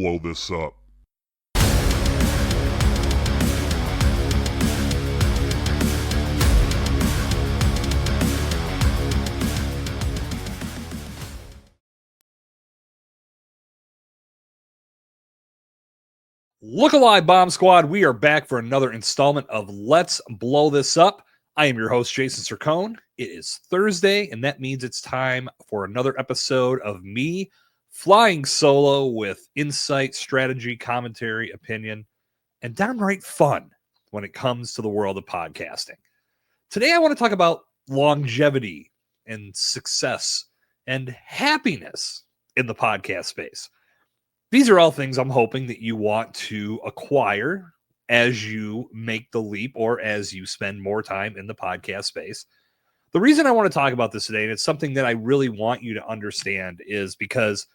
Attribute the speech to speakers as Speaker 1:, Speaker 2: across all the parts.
Speaker 1: blow this up.
Speaker 2: Look alive, Bomb Squad. We are back for another installment of Let's Blow This Up. I am your host, Jason Sircone. It is Thursday, and that means it's time for another episode of me flying solo with insight, strategy, commentary, opinion, and downright fun when it comes to the world of podcasting. Today, I want to talk about longevity and success and happiness in the podcast space. These are all things I'm hoping that you want to acquire as you make the leap or as you spend more time in the podcast space. The reason I want to talk about this today, and it's something that I really want you to understand, is because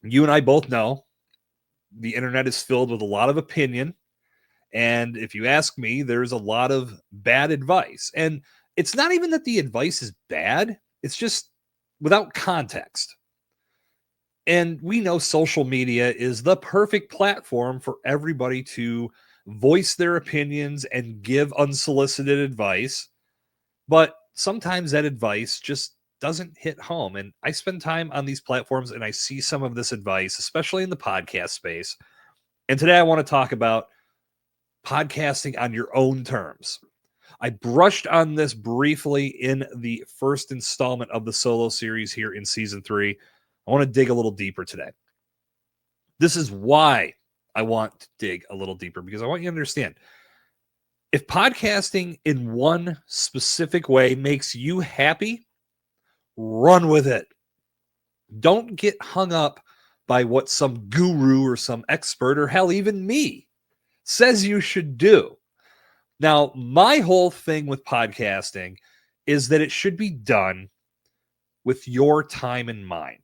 Speaker 2: you and I both know the internet is filled with a lot of opinion. And if you ask me, there's a lot of bad advice. And it's not even that the advice is bad. It's just without context. And we know social media is the perfect platform for everybody to voice their opinions and give unsolicited advice. But sometimes that advice just doesn't hit home. And I spend time on these platforms and I see some of this advice, especially in the podcast space. And today I want to talk about podcasting on your own terms. I brushed on this briefly in the first installment of the solo series here in season 3. I want to dig a little deeper today. This is why I want to dig a little deeper, because I want you to understand, if podcasting in one specific way makes you happy, run with it. Don't get hung up by what some guru or some expert, or hell, even me, says you should do. Now, my whole thing with podcasting is that it should be done with your time in mind.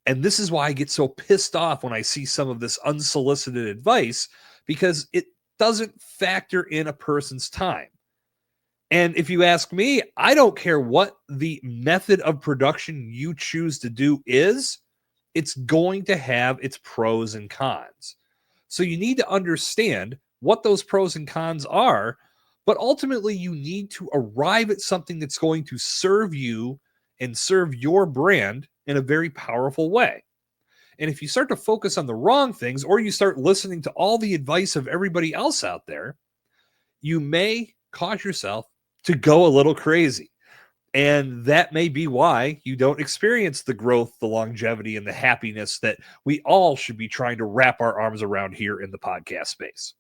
Speaker 2: And this is why I get so pissed off when I see some of this unsolicited advice, because it doesn't factor in a person's time. And if you ask me, I don't care what the method of production you choose to do is, it's going to have its pros and cons. So you need to understand what those pros and cons are, but ultimately you need to arrive at something that's going to serve you and serve your brand in a very powerful way. And if you start to focus on the wrong things, or you start listening to all the advice of everybody else out there, you may cause yourself to go a little crazy. And that may be why you don't experience the growth, the longevity, and the happiness that we all should be trying to wrap our arms around here in the podcast space.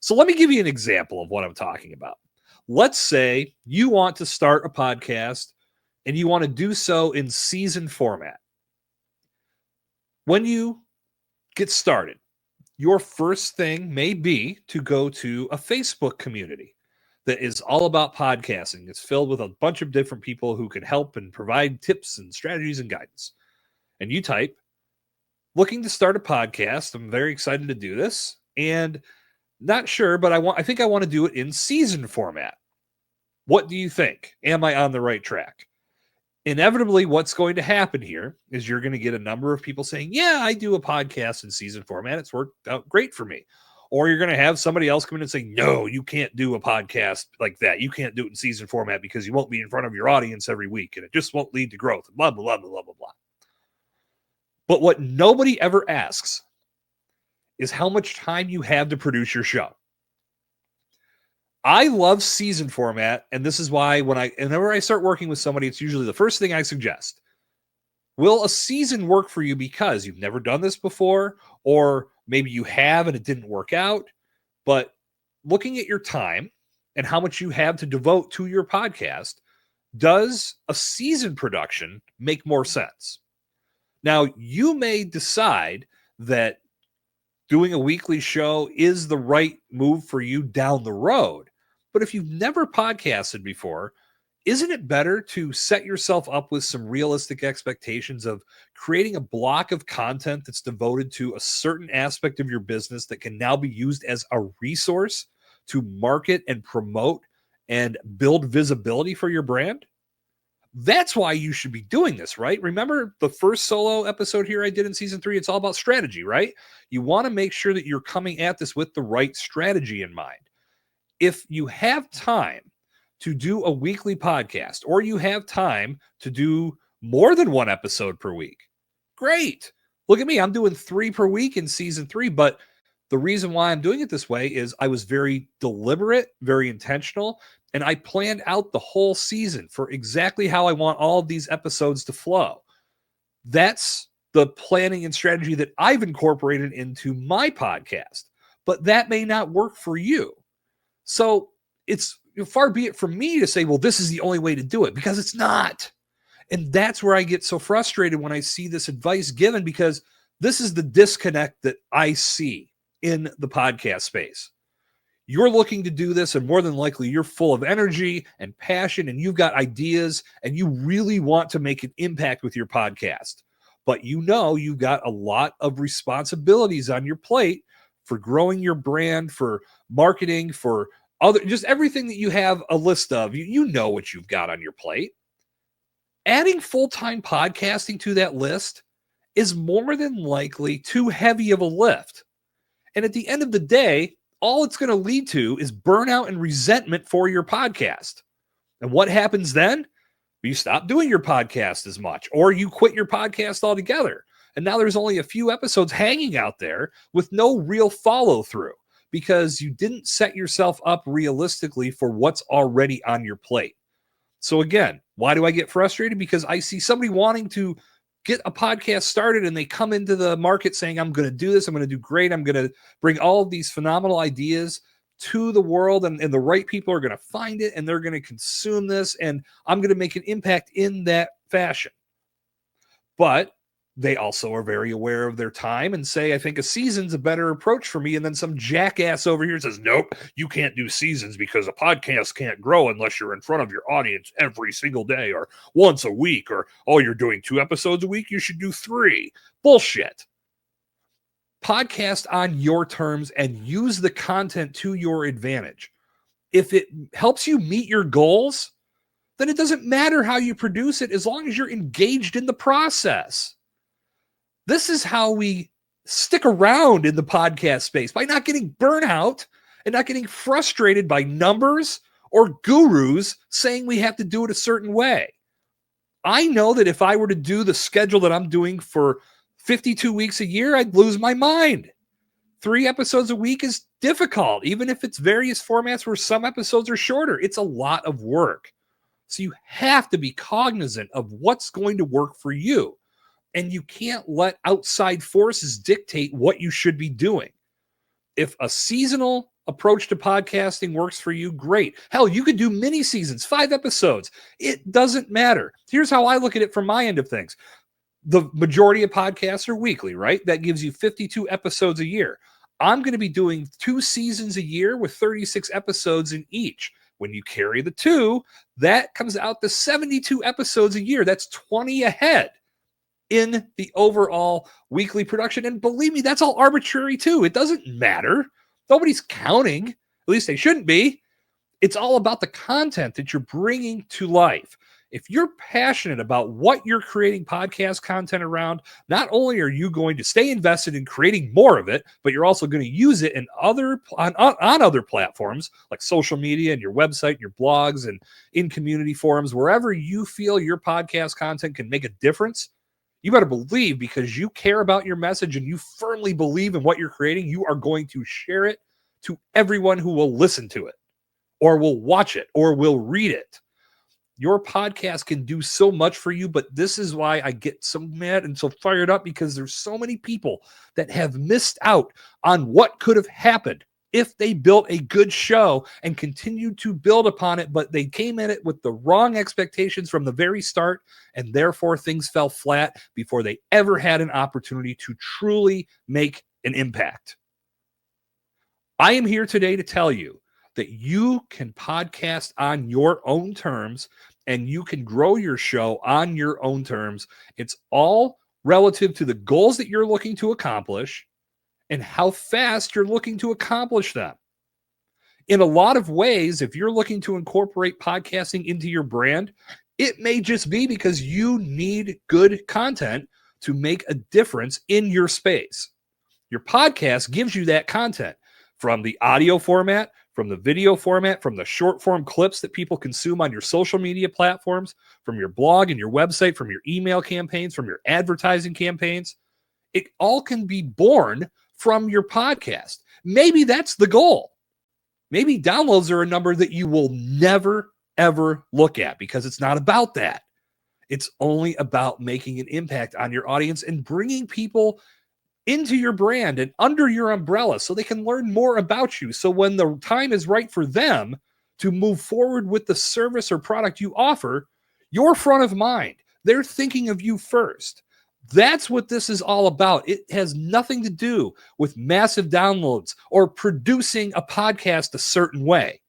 Speaker 2: So let me give you an example of what I'm talking about. Let's say you want to start a podcast and you want to do so in season format. When you get started, your first thing may be to go to a Facebook community that is all about podcasting. It's filled with a bunch of different people who can help and provide tips and strategies and guidance. And you type, looking to start a podcast. I'm very excited to do this. And not sure, but I think I want to do it in season format. What do you think? Am I on the right track? Inevitably, what's going to happen here is you're going to get a number of people saying, yeah, I do a podcast in season format. It's worked out great for me. Or you're going to have somebody else come in and say, no, you can't do a podcast like that. You can't do it in season format because you won't be in front of your audience every week and it just won't lead to growth. Blah, blah, blah, blah, blah, blah. But what nobody ever asks is how much time you have to produce your show. I love season format, and this is why whenever I start working with somebody, it's usually the first thing I suggest. Will a season work for you because you've never done this before, or maybe you have and it didn't work out? But looking at your time and how much you have to devote to your podcast, does a season production make more sense? Now, you may decide that doing a weekly show is the right move for you down the road. But if you've never podcasted before, isn't it better to set yourself up with some realistic expectations of creating a block of content that's devoted to a certain aspect of your business that can now be used as a resource to market and promote and build visibility for your brand? That's why you should be doing this, right? Remember the first solo episode here I did in season 3? It's all about strategy, right? You want to make sure that you're coming at this with the right strategy in mind. If you have time to do a weekly podcast, or you have time to do more than one episode per week, great. Look at me. I'm doing 3 per week in season 3, but the reason why I'm doing it this way is I was very deliberate, very intentional, and I planned out the whole season for exactly how I want all of these episodes to flow. That's the planning and strategy that I've incorporated into my podcast, but that may not work for you. So it's far be it from me to say, well, this is the only way to do it, because it's not. And that's where I get so frustrated when I see this advice given, because this is the disconnect that I see in the podcast space. You're looking to do this, and more than likely you're full of energy and passion, and you've got ideas, and you really want to make an impact with your podcast. But you know you've got a lot of responsibilities on your plate for growing your brand, for marketing, for other, just everything that you have a list of. You know what you've got on your plate. Adding full-time podcasting to that list is more than likely too heavy of a lift. And at the end of the day, all it's going to lead to is burnout and resentment for your podcast. And what happens then? You stop doing your podcast as much, or you quit your podcast altogether. And now there's only a few episodes hanging out there with no real follow through, because you didn't set yourself up realistically for what's already on your plate. So again, why do I get frustrated? Because I see somebody wanting to get a podcast started, and they come into the market saying, I'm going to do this. I'm going to do great. I'm going to bring all of these phenomenal ideas to the world, and the right people are going to find it, and they're going to consume this, and I'm going to make an impact in that fashion. But they also are very aware of their time and say, I think a season's a better approach for me. And then some jackass over here says, nope, you can't do seasons because a podcast can't grow unless you're in front of your audience every single day or once a week, or, oh, you're doing 2 episodes a week, you should do 3. Bullshit. Podcast on your terms and use the content to your advantage. If it helps you meet your goals, then it doesn't matter how you produce it as long as you're engaged in the process. This is how we stick around in the podcast space, by not getting burnout and not getting frustrated by numbers or gurus saying we have to do it a certain way. I know that if I were to do the schedule that I'm doing for 52 weeks a year, I'd lose my mind. 3 episodes a week is difficult, even if it's various formats where some episodes are shorter. It's a lot of work. So you have to be cognizant of what's going to work for you. And you can't let outside forces dictate what you should be doing. If a seasonal approach to podcasting works for you, great. Hell, you could do mini seasons, 5 episodes. It doesn't matter. Here's how I look at it from my end of things. The majority of podcasts are weekly, right? That gives you 52 episodes a year. I'm going to be doing 2 seasons a year with 36 episodes in each. When you carry the 2, that comes out to 72 episodes a year. That's 20 ahead in the overall weekly production. And believe me, that's all arbitrary too. It doesn't matter. Nobody's counting. At least they shouldn't be. It's all about the content that you're bringing to life. If you're passionate about what you're creating podcast content around, not only are you going to stay invested in creating more of it, but you're also going to use it in on other platforms like social media and your website, and your blogs, and in community forums, wherever you feel your podcast content can make a difference. You better believe, because you care about your message and you firmly believe in what you're creating, you are going to share it to everyone who will listen to it, or will watch it, or will read it. Your podcast can do so much for you, but this is why I get so mad and so fired up, because there's so many people that have missed out on what could have happened if they built a good show and continued to build upon it, but they came at it with the wrong expectations from the very start, and therefore things fell flat before they ever had an opportunity to truly make an impact. I am here today to tell you that you can podcast on your own terms, and you can grow your show on your own terms. It's all relative to the goals that you're looking to accomplish and how fast you're looking to accomplish them. In a lot of ways, if you're looking to incorporate podcasting into your brand, It may just be because you need good content to make a difference in your space. Your podcast gives you that content from the audio format, from the video format, from the short form clips that people consume on your social media platforms, from your blog and your website, from your email campaigns, from your advertising campaigns. It all can be born from your podcast. Maybe that's the goal. Maybe downloads are a number that you will never, ever look at because it's not about that. It's only about making an impact on your audience and bringing people into your brand and under your umbrella so they can learn more about you. So when the time is right for them to move forward with the service or product you offer, you're front of mind. They're thinking of you first. That's what this is all about. It has nothing to do with massive downloads or producing a podcast a certain way.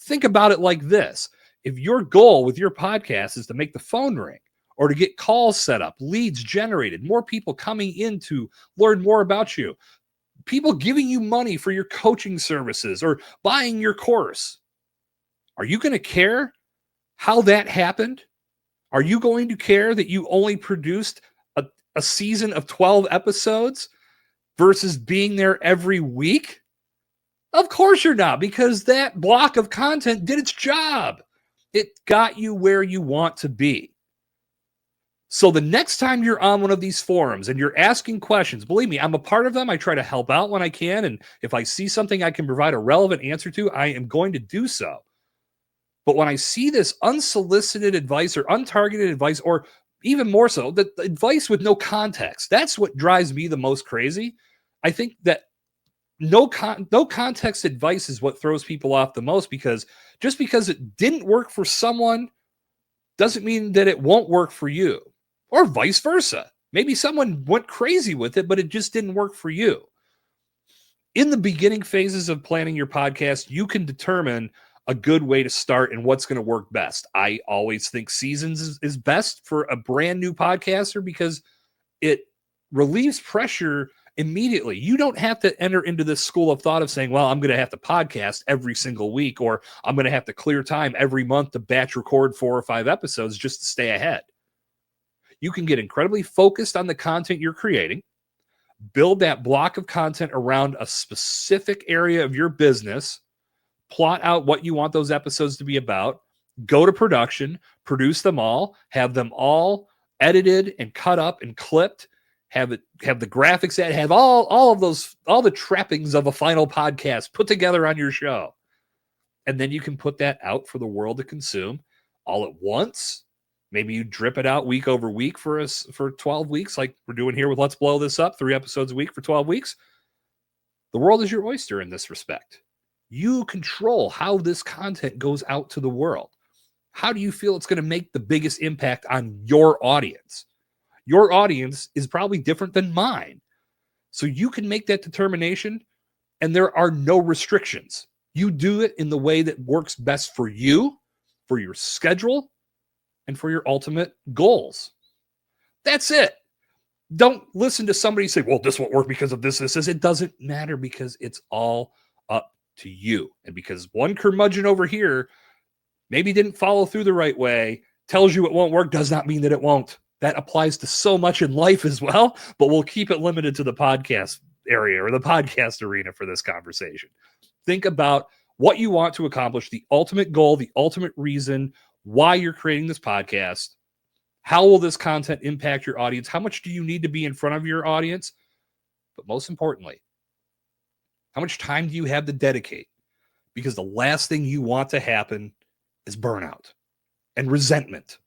Speaker 2: Think about it like this. If your goal with your podcast is to make the phone ring, or to get calls set up, leads generated, more people coming in to learn more about you, people giving you money for your coaching services or buying your course, are you going to care how that happened? Are you going to care that you only produced a season of 12 episodes versus being there every week? Of course you're not, because that block of content did its job. It got you where you want to be. So the next time you're on one of these forums and you're asking questions, believe me, I'm a part of them. I try to help out when I can. And if I see something I can provide a relevant answer to, I am going to do so. But when I see this unsolicited advice or untargeted advice, or even more so, the advice with no context, that's what drives me the most crazy. I think that no context advice is what throws people off the most, because just because it didn't work for someone doesn't mean that it won't work for you, or vice versa. Maybe someone went crazy with it, but it just didn't work for you. In the beginning phases of planning your podcast, you can determine a good way to start and what's going to work best. I always think seasons is best for a brand new podcaster because it relieves pressure immediately. You don't have to enter into this school of thought of saying, well, I'm going to have to podcast every single week, or I'm going to have to clear time every month to batch record 4 or 5 episodes just to stay ahead. You can get incredibly focused on the content you're creating, build that block of content around a specific area of your business, plot out what you want those episodes to be about, go to production, produce them all, have them all edited and cut up and clipped, have the graphics that have all of those, all the trappings of a final podcast put together on your show. And then you can put that out for the world to consume all at once. Maybe you drip it out week over week for 12 weeks, like we're doing here with Let's Blow This Up, 3 episodes a week for 12 weeks. The world is your oyster in this respect. You control how this content goes out to the world. How do you feel it's going to make the biggest impact on your audience? Your audience is probably different than mine. So you can make that determination, and there are no restrictions. You do it in the way that works best for you, for your schedule, and for your ultimate goals. That's it. Don't listen to somebody say, well, this won't work because of this. It doesn't matter, because it's all up to you. And because one curmudgeon over here maybe didn't follow through the right way, tells you it won't work, does not mean that it won't. That applies to so much in life as well, but we'll keep it limited to the podcast area or the podcast arena for this conversation. Think about what you want to accomplish, the ultimate goal, the ultimate reason why you're creating this podcast. How will this content impact your audience? How much do you need to be in front of your audience? But most importantly, how much time do you have to dedicate? Because the last thing you want to happen is burnout and resentment.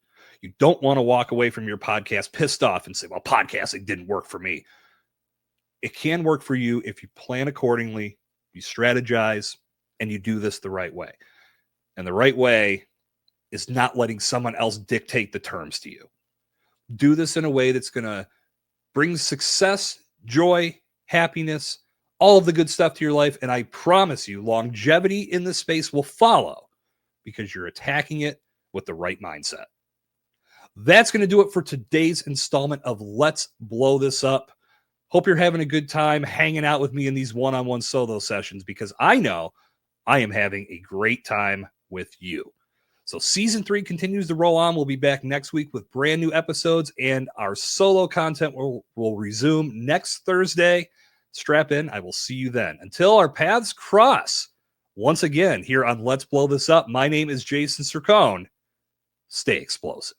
Speaker 2: You don't want to walk away from your podcast pissed off and say, well, podcasting didn't work for me. It can work for you if you plan accordingly, you strategize, and you do this the right way. And the right way is not letting someone else dictate the terms to you. Do this in a way that's going to bring success, joy, happiness, all of the good stuff to your life. And I promise you, longevity in this space will follow because you're attacking it with the right mindset. That's going to do it for today's installment of Let's Blow This Up. Hope you're having a good time hanging out with me in these one-on-one solo sessions, because I know I am having a great time with you. So season 3 continues to roll on. We'll be back next week with brand new episodes, and our solo content will resume next Thursday. Strap in. I will see you then. Until our paths cross once again here on Let's Blow This Up, my name is Jason Sircone. Stay explosive.